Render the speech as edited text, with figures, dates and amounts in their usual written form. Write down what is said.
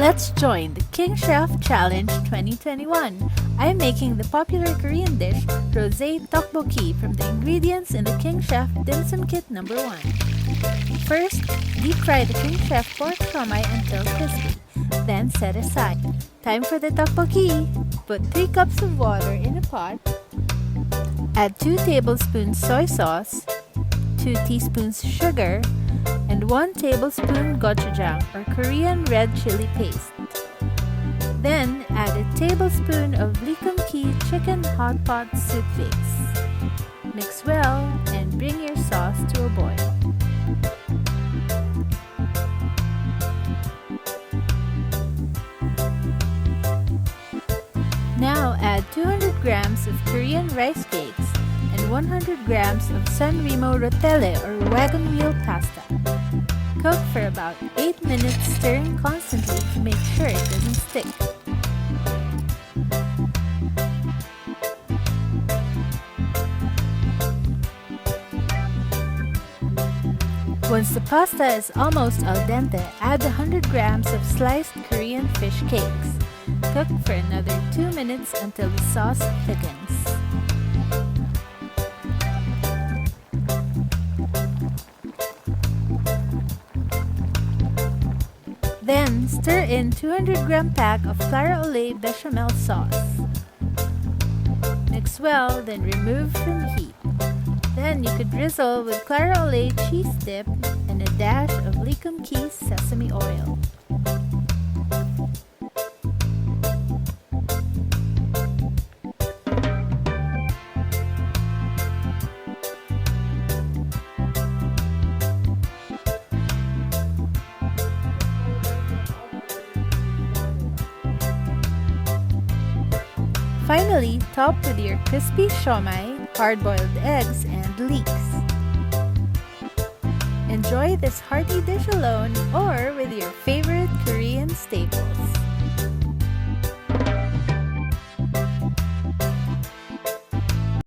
Let's join the King Chef Challenge 2021. I'm making the popular Korean dish Rosé Tteokbokki from the ingredients in the King Chef Dimsum Kit number 1. First, deep fry the King Chef pork siomai until crispy. Then set aside. Time for the tteokbokki. Put 3 cups of water in a pot. Add 2 tablespoons soy sauce, 2 teaspoons sugar, and 1 tablespoon gochujang or Korean red chili paste. Then add a tablespoon of likumki chicken hot pot soup base. Mix well and bring your sauce to a boil. Now add 200 grams of Korean rice cakes and 100 grams of San Remo rotelle or wagon wheel pasta. Cook for about 8 minutes, stirring constantly to make sure it doesn't stick. Once the pasta is almost al dente, add 100 grams of sliced Korean fish cakes. Cook for another 2 minutes until the sauce thickens. Then, stir in 200-gram pack of Clara Olay bechamel sauce. Mix well, then remove from heat. Then you could drizzle with Clara Olay cheese dip and a dash of likumki sesame oil. Finally, top with your crispy siomai, hard-boiled eggs, and leeks. Enjoy this hearty dish alone or with your favorite Korean staples.